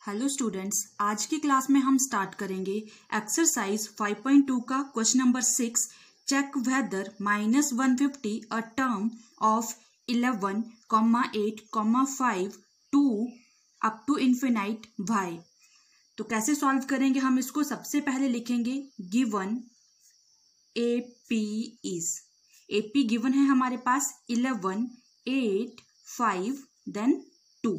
Hello students, आज की class में हम स्टार्ट करेंगे एक्सरसाइज 5.2 का question number 6। Check whether -150 a term of 11, 8, 5 2 up to infinite y। तो कैसे सॉल्व करेंगे हम इसको? सबसे पहले लिखेंगे given AP is, AP given है हमारे पास 11, 8, 5 देन 2।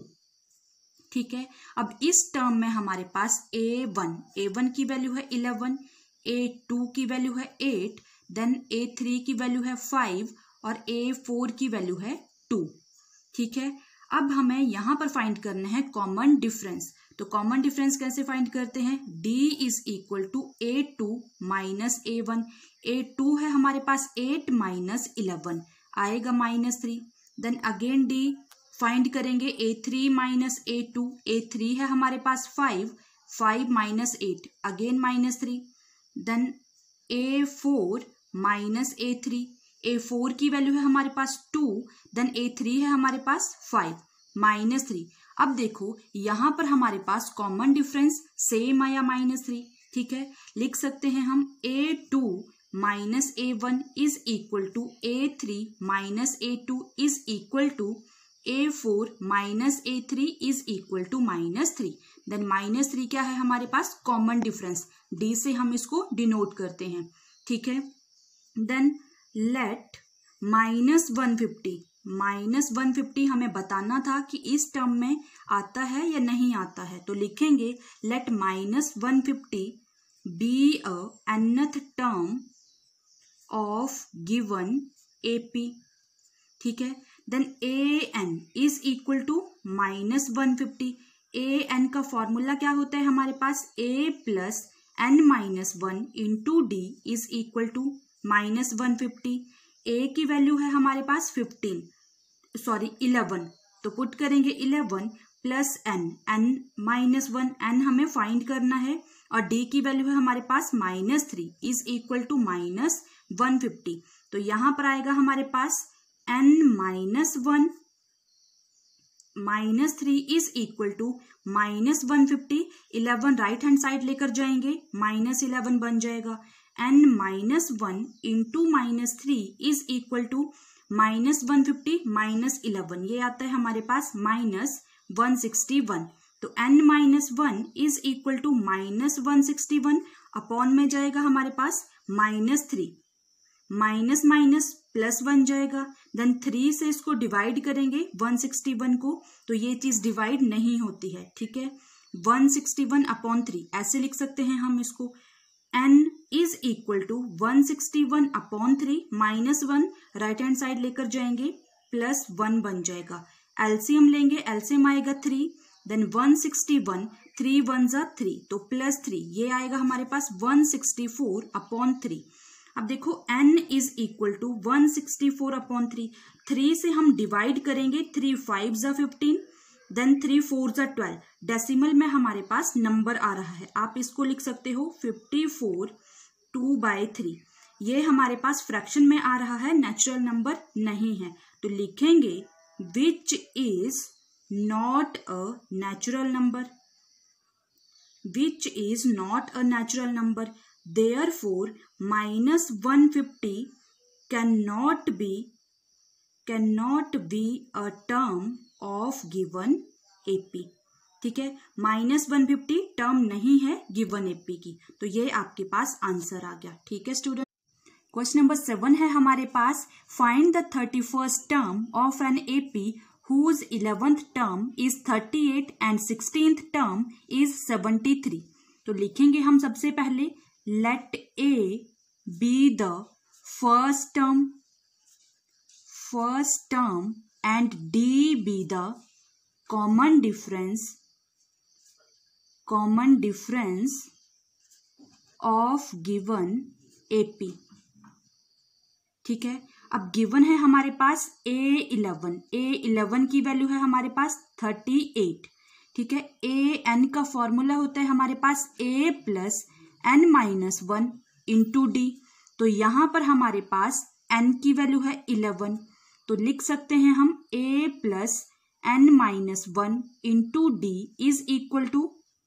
ठीक है, अब इस टर्म में हमारे पास A1 की वैल्यू है 11, A2 की वैल्यू है 8, देन A3 की वैल्यू है 5 और A4 की वैल्यू है 2। ठीक है, अब हमें यहां पर फाइंड करना है कॉमन डिफरेंस। तो कॉमन डिफरेंस कैसे फाइंड करते हैं? D is equal to A2 minus A1। A2 है हमारे पास 8 माइनस 11 आएगा -3। देन अगेन D फाइंड करेंगे A3 माइनस A2। A3 है हमारे पास 5 minus 8 again -3। Then A4 minus A3। A4 की वैल्यू है हमारे पास 2, देन A3 है हमारे पास 5 -3। अब देखो यहां पर हमारे पास कॉमन डिफरेंस सेम आया -3। ठीक है, लिख सकते हैं हम A2 minus A1 is equal to A3 minus A2 is equal to A4 minus A3 is equal to -3। Then -3 क्या है हमारे पास? Common difference. D से हम इसको डिनोट करते हैं। ठीक है, देन लेट -150 हमें बताना था कि इस टर्म में आता है या नहीं आता है। तो लिखेंगे let -150 be a nth term of given AP। ठीक है, then an is equal to -150। an का फॉर्मूला क्या होता है हमारे पास? a plus n-1 into d is equal to -150। a की वैल्यू है हमारे पास 11, तो पुट करेंगे 11 प्लस n-1, n हमें फाइंड करना है, और d की वैल्यू है हमारे पास -3 इज इक्वल टू -150। तो यहां पर आएगा हमारे पास n-1 -3 is equal to -150। 11 right hand side लेकर जाएंगे, -11 बन जाएगा। n-1 into -3 is equal to -150 -11, ये आता है हमारे पास -161। तो n-1 is equal to -161 upon में जाएगा हमारे पास -3, माइनस माइनस प्लस बन जाएगा। देन 3 से इसको डिवाइड करेंगे 161 को, तो ये चीज डिवाइड नहीं होती है। ठीक है, 161 अपॉन 3 ऐसे लिख सकते हैं हम इसको। n is equal to 161 upon 3 -1 right hand side लेकर जाएंगे, +1 बन जाएगा। एलसीएम लेंगे, एलसीएम आएगा 3, देन 161 3 1 जा 3, तो +3 ये आएगा हमारे पास 164 अपॉन 3। अब देखो n is equal to 164 upon 3 से हम डिवाइड करेंगे, 3 5 जा 15, देन 3 4 जा 12। डेसिमल में हमारे पास नंबर आ रहा है, आप इसको लिख सकते हो 54 2/3। ये हमारे पास फ्रैक्शन में आ रहा है, नेचुरल नंबर नहीं है। तो लिखेंगे which is not a natural number, which is not a natural number. Therefore, -150 cannot be a term of given AP। ठीक है, -150 टर्म नहीं है गिवन AP की, तो ये आपके पास आंसर आ गया। ठीक है स्टूडेंट, क्वेश्चन नंबर 7 है हमारे पास। Find the 31st term of an AP whose 11th term is 38 and 16th term is 73। तो लिखेंगे हम सबसे पहले let A be the first term and D be the common difference of given AP। ठीक है, अब गिवन है हमारे पास A11 की वैल्यू है हमारे पास 38। ठीक है, an का फॉर्मूला होता है हमारे पास A plus n-1 into D। तो यहां पर हमारे पास n की वैल्यू है 11, तो लिख सकते हैं हम A plus n minus 1 into D is equal to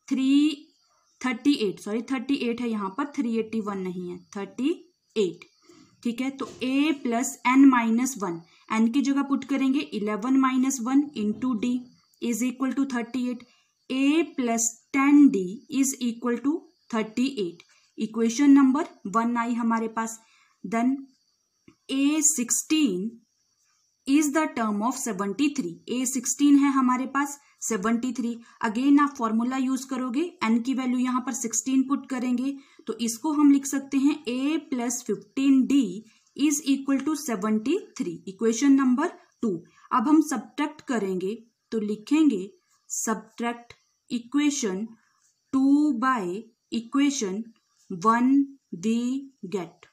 338, sorry 38 है यहाँ पर, 381 नहीं है, 38। ठीक है, तो a plus n minus 1, n की जगह पुट करेंगे 11 minus 1 into D is equal to 38। a plus 10d is equal to 38। Equation number 1 आई हमारे पास। Then a16 is the term of 73। a16 है हमारे पास 73। अगेन आप फॉर्मूला यूज करोगे, n की वैल्यू यहाँ पर 16 पुट करेंगे, तो इसको हम लिख सकते हैं a plus 15d is equal to 73। Equation number 2। अब हम सब्ट्रैक्ट करेंगे तो लिखेंगे subtract equation 2 by equation 1 we get.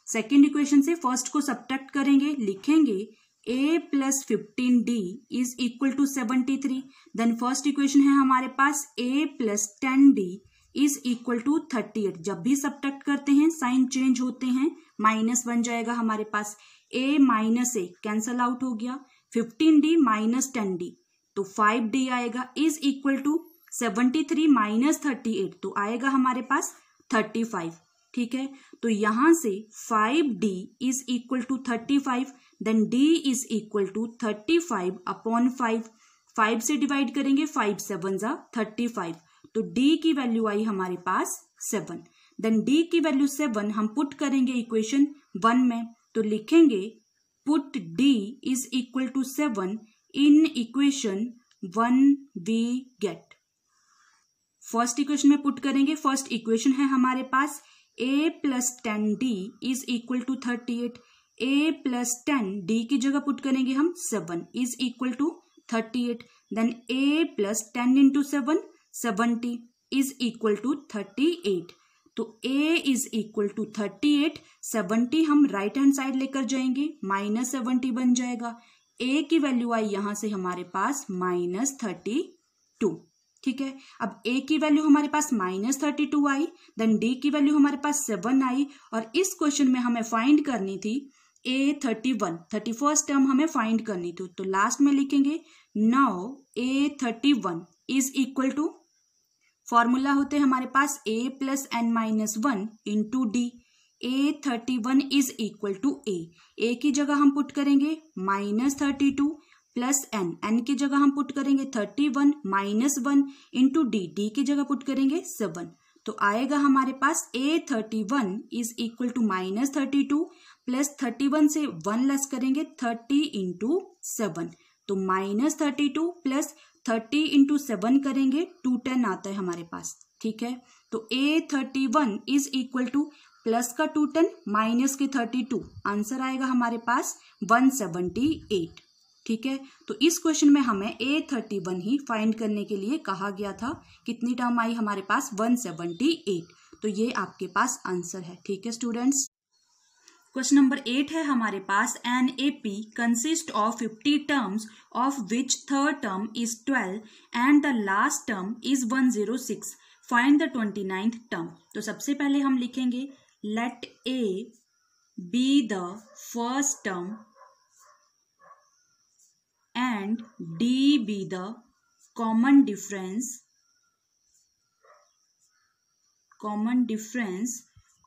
Second equation से फर्स्ट को सब्ट्रैक्ट करेंगे, लिखेंगे a plus 15d is equal to 73। Then first equation है हमारे पास a plus 10d is equal to 38। जब भी सब्ट्रैक्ट करते हैं साइन चेंज होते हैं, माइनस बन जाएगा हमारे पास, a minus a cancel out हो गया, 15d माइनस 10d तो 5d आएगा, इज इक्वल टू 73 माइनस 38 तो आएगा हमारे पास 35। ठीक है, तो यहां से 5d is equal to 35, then d is equal to 35 upon 5। 5 से डिवाइड करेंगे, 5 7 जा 35, तो d की वैल्यू आई हमारे पास 7। देन d की वैल्यू 7 हम पुट करेंगे इक्वेशन 1 में, तो लिखेंगे put d is equal to 7 in equation 1 we get. First equation में पुट करेंगे, फर्स्ट इक्वेशन है हमारे पास a plus 10d is equal to 38। a plus 10d की जगह पुट करेंगे हम 7 is equal to 38। Then a plus 10 into 7 70 is equal to 38। तो a इज इक्वल टू 38, 70 हम राइट हैंड साइड लेकर जाएंगे, माइनस 70 बन जाएगा। a की वैल्यू आई यहां से हमारे पास माइनस 32। ठीक है, अब a की वैल्यू हमारे पास माइनस 32 आई, देन d की वैल्यू हमारे पास 7 आई, और इस क्वेश्चन में हमें फाइंड करनी थी a31, 31st टर्म हमें फाइंड करनी थी। तो लास्ट में लिखेंगे now a31 is equal to, formula होते हैं हमारे पास a plus n minus 1 into D. a31 is equal to a की जगह हम पुट करेंगे माइनस 32 प्लस n की जगह हम पुट करेंगे 31 माइनस 1 इंटू डी की जगह पुट करेंगे 7, तो आएगा हमारे पास a31 is equal to minus 32 plus 31 से 1 लेस करेंगे 30 इंटू 7, तो माइनस 32 प्लस 30 इंटू 7 करेंगे 210 आता है हमारे पास। ठीक है, तो a31 is equal two plus का 210 माइनस के 32, आंसर आएगा हमारे पास 178। ठीक है, तो इस क्वेश्चन में हमें a31 ही फाइंड करने के लिए कहा गया था। कितनी टर्म आई हमारे पास 178, तो ये आपके पास आंसर है। ठीक है स्टूडेंट्स, क्वेश्चन नंबर 8 है हमारे पास, an AP consist of 50 terms of which third term is 12 and the last term is 106, find the 29th term. तो सबसे पहले हम लिखेंगे let a be the first term and d be the common difference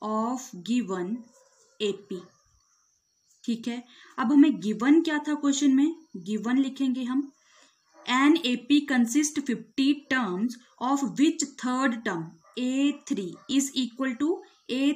of given AP। ठीक है, अब हमें given क्या था क्वेश्चन में, गिवन लिखेंगे हम an AP consist 50 terms of which third term A3 is equal to A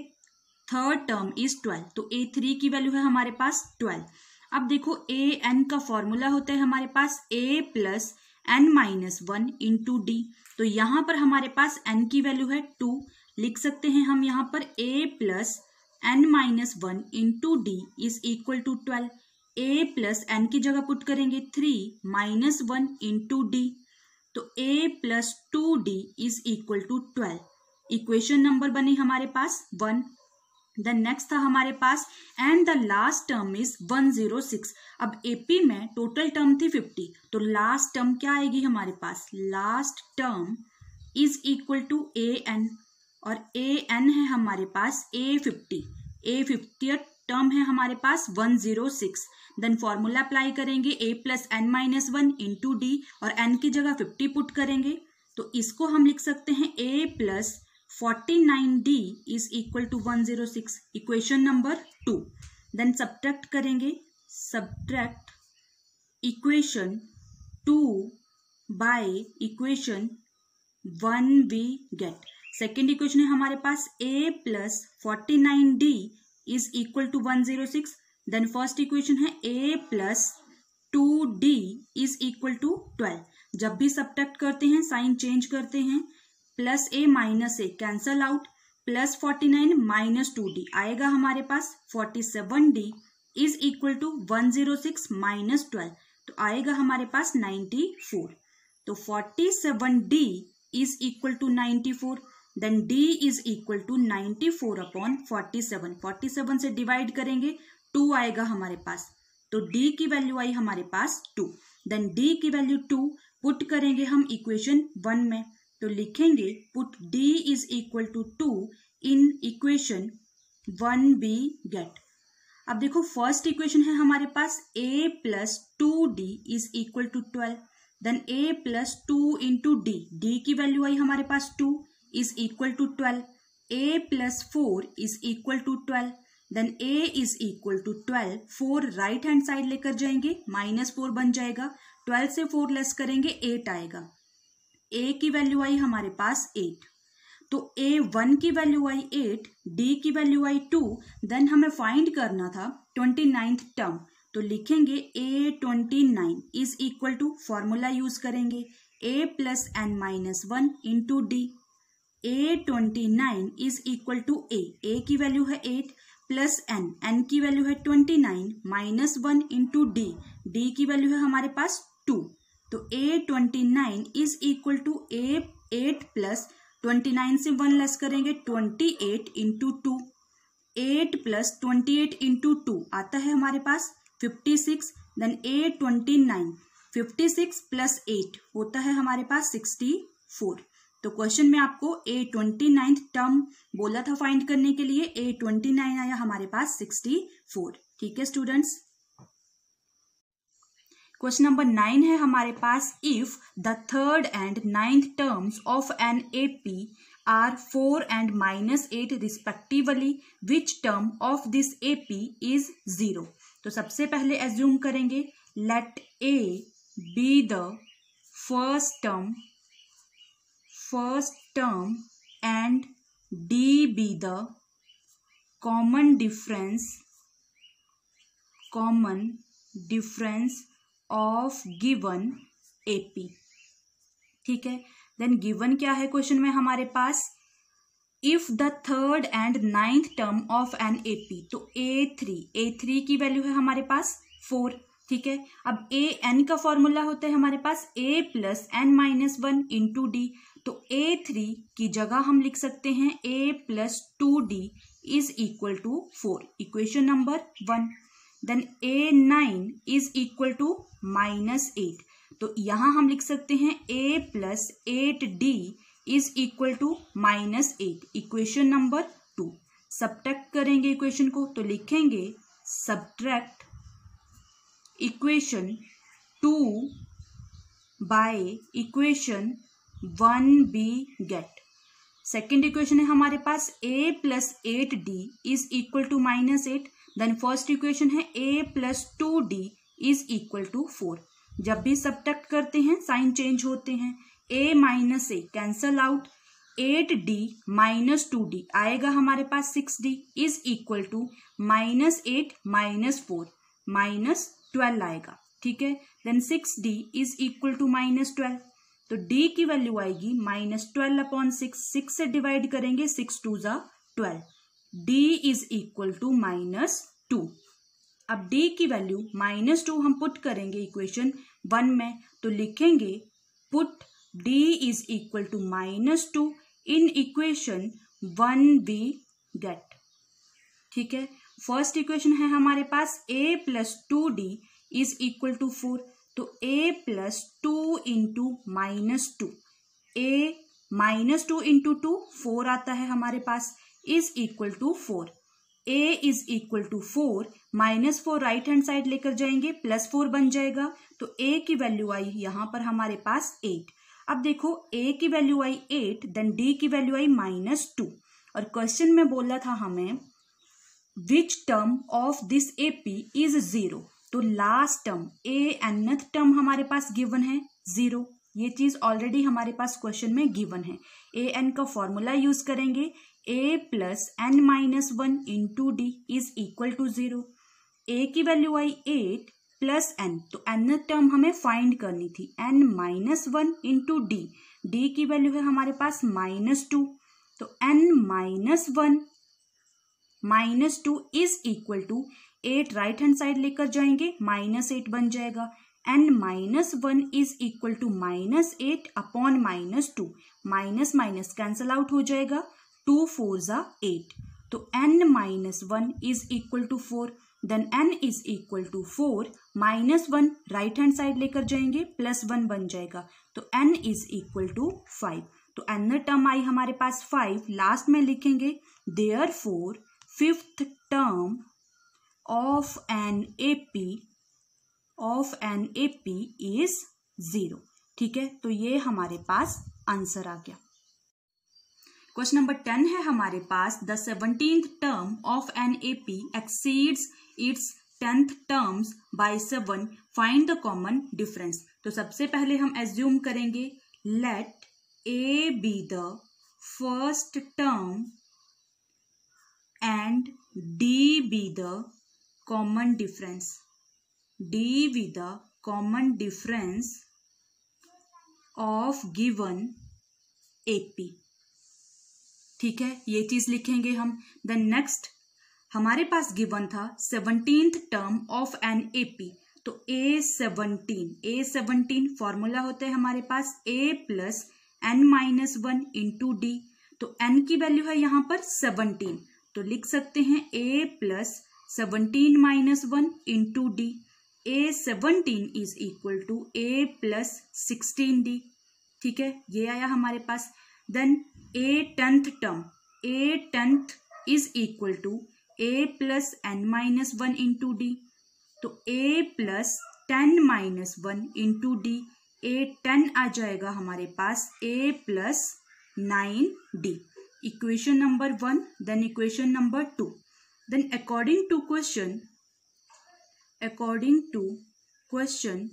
third term is 12, तो A3 की वैल्यू है हमारे पास 12। अब देखो an का फॉर्मूला होता है हमारे पास a plus n minus 1 into D, तो यहाँ पर हमारे पास n की वैल्यू है 2, लिख सकते हैं हम यहाँ पर a plus n minus 1 into D is equal to 12। a plus n की जगह पुट करेंगे 3 माइनस 1 इंटू डी, तो a plus 2d is equal to 12। Equation number बनी हमारे पास 1। देन नेक्स्ट था हमारे पास and the last term is 106। अब AP में टोटल टर्म थी 50, तो लास्ट टर्म क्या आएगी हमारे पास, last term is equal to an, और an है हमारे पास A50 टर्म है हमारे पास 106। देन फॉर्मूला अप्लाई करेंगे a plus n minus 1 into D और n की जगह 50 पुट करेंगे तो इसको हम लिख सकते हैं a plus 49d is equal to 106, equation number 2। Then subtract करेंगे, subtract equation 2 by equation 1 we get. Second equation है हमारे पास a plus 49d is equal to 106। Then first equation है a plus 2d is equal to 12। जब भी subtract करते हैं sign change करते हैं, plus a minus a cancel out, plus 49 minus 2d आएगा हमारे पास 47d is equal to 106 minus 12 तो आएगा हमारे पास 94। तो 47d is equal to 94। Then d is equal to 94 upon 47। 47 से डिवाइड करेंगे 2 आएगा हमारे पास, तो d की वैल्यू आई हमारे पास 2। देन d की वैल्यू 2 पुट करेंगे हम इक्वेशन 1 में, तो लिखेंगे put d is equal to 2 in equation 1 we get. अब देखो फर्स्ट इक्वेशन है हमारे पास a plus 2d is equal to 12। Then a plus 2 into d की वैल्यू आई हमारे पास 2 is equal to 12। a plus 4 is equal to 12। Then a is equal to 12। 4 right hand side लेकर जाएंगे, माइनस 4 बन जाएगा, 12 से 4 लेस करेंगे 8 आएगा। a की वैल्यू आई हमारे पास 8, तो a1 की वैल्यू आई 8, d की वैल्यू आई 2। देन हमें फाइंड करना था 29th टर्म, तो लिखेंगे a29 is equal to, formula use करेंगे a plus n minus 1 into d. a29 is equal to a की वैल्यू है 8 प्लस n की वैल्यू है 29 माइनस 1 इंटू डी की वैल्यू है हमारे पास 2। तो a29 is equal to a8 plus 29 से 1 लेस करेंगे 28 इंटू 2। 8 प्लस 28 इंटू 2 आता है हमारे पास 56। देन a29 56 प्लस 8 होता है हमारे पास 64। तो क्वेश्चन में आपको a29 टर्म बोला था फाइंड करने के लिए, a29 आया हमारे पास 64। ठीक है स्टूडेंट्स। क्वेश्चन नंबर 9 है हमारे पास, if the third and 9th terms of an AP are 4 and -8 respectively, which term of this AP is 0। तो सबसे पहले एज्यूम करेंगे let a be the first term and d be the common difference of given AP। ठीक है, then given क्या है question में हमारे पास, if the third and 9th term of an AP, तो A3 की वैल्यू है हमारे पास 4। ठीक है, अब an का फॉर्मूला होता है हमारे पास a plus n minus 1 into D, तो A3 की जगह हम लिख सकते हैं a plus 2d is equal to 4, equation number 1। Then A9 is equal to -8, तो यहां हम लिख सकते हैं a plus 8d is equal to -8, equation number 2। Subtract करेंगे इक्वेशन को, तो लिखेंगे subtract equation 2 by equation 1b get. Second equation है हमारे पास a plus 8d is equal to -8। Then first equation है a plus 2d is equal to 4। जब भी सब्ट्रैक्ट करते हैं साइन चेंज होते हैं, a minus a cancel out, 8d minus 2d आएगा हमारे पास 6d is equal to -8 minus 4 -12 आएगा। ठीक है, then 6d is equal to -12, तो d की वैल्यू आएगी -12 अपॉन 6 से डिवाइड करेंगे 6 2 जा 12, d इज इक्वल टू -2। अब d की वैल्यू -2 हम पुट करेंगे इक्वेशन 1 में, तो लिखेंगे put d is equal to -2 in equation 1b get. ठीक है, फर्स्ट इक्वेशन है हमारे पास a plus 2d is equal to 4, तो a plus 2 into -2, a -2 into 2 4 आता है हमारे पास is equal to 4। a is equal to 4, -4 right hand side लेकर जाएंगे, +4 बन जाएगा। तो a की वैल्यू आई यहाँ पर हमारे पास 8। अब देखो a की वैल्यू आई 8, देन d की वैल्यू आई -2। और क्वेश्चन में बोला था हमें विच term of this AP is 0। तो लास्ट टर्म nth टर्म हमारे पास गिवन है 0। ये चीज ऑलरेडी हमारे पास क्वेश्चन में गिवन है। an का फॉर्मूला यूज करेंगे, a plus n-1 into D is equal to 0। a की वैल्यू आई 8 प्लस n, तो n टर्म हमें फाइंड करनी थी, n-1 इंटू डी, डी की वैल्यू है हमारे पास -2। तो n-1 -2 is equal to 8 right hand side लेकर जाएंगे, -8 बन जाएगा। n-1 is equal to -8 upon -2, minus cancel out हो जाएगा, 2 4 जा 8। तो n-1 इज इक्वल टू 4, देन n is equal to 4, -1 right hand side लेकर जाएंगे, +1 बन जाएगा। तो n इज इक्वल टू 5। तो n टर्म आई हमारे पास 5, लास्ट में लिखेंगे therefore fifth term of an AP is 0। ठीक है, तो ये हमारे पास आंसर आ गया। क्वेश्चन नंबर 10 है हमारे पास, the 17th term of an AP exceeds its 10th terms by 7, find the common difference. तो सबसे पहले हम एज्यूम करेंगे let A be the first term and D be the common difference. D be the common difference of given AP। ठीक है, ये चीज लिखेंगे हम। देन नेक्स्ट हमारे पास गिवन था 17th term of an AP। तो A17 फॉर्मूला होता है हमारे पास A plus n-1 into D. तो n की वैल्यू है यहाँ पर 17, तो लिख सकते हैं a plus 17-1 into D. A17 is equal to a plus 16d। ठीक है, ये आया हमारे पास। Then A10th term, A10th is equal to a plus n-1 into D. तो a plus 10-1 into D, A10 आ जाएगा हमारे पास a plus 9d। Equation number 1, then equation number 2. Then according to question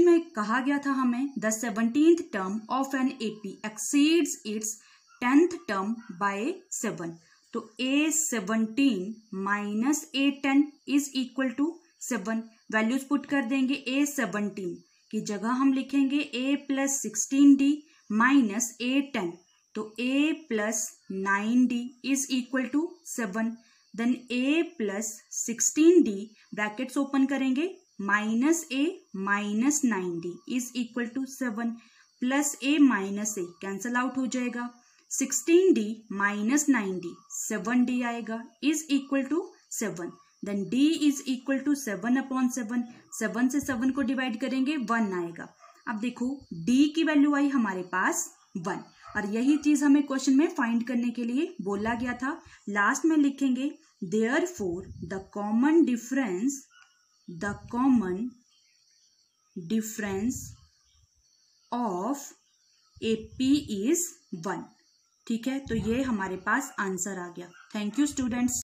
में कहा गया था हमें the 17th term of an AP exceeds its 10th term by 7. तो A17 minus A10 is equal to 7। Values put कर देंगे। A17 की जगह हम लिखेंगे a plus 16d minus A10, तो a plus 9d is equal to 7। Then a plus 16d brackets open करेंगे, minus a minus 9d is equal to 7, plus a minus a cancel out हो जाएगा, 16d minus 9d 7d आएगा is equal to 7। Then d is equal to 7 upon 7, 7 से 7 को divide करेंगे 1 आएगा। अब देखो d की वैल्यू आई हमारे पास 1, और यही चीज हमें क्वेश्चन में फाइंड करने के लिए बोला गया था। लास्ट में लिखेंगे therefore the common difference of AP is 1। ठीक है, तो ये हमारे पास आंसर आ गया। Thank you students.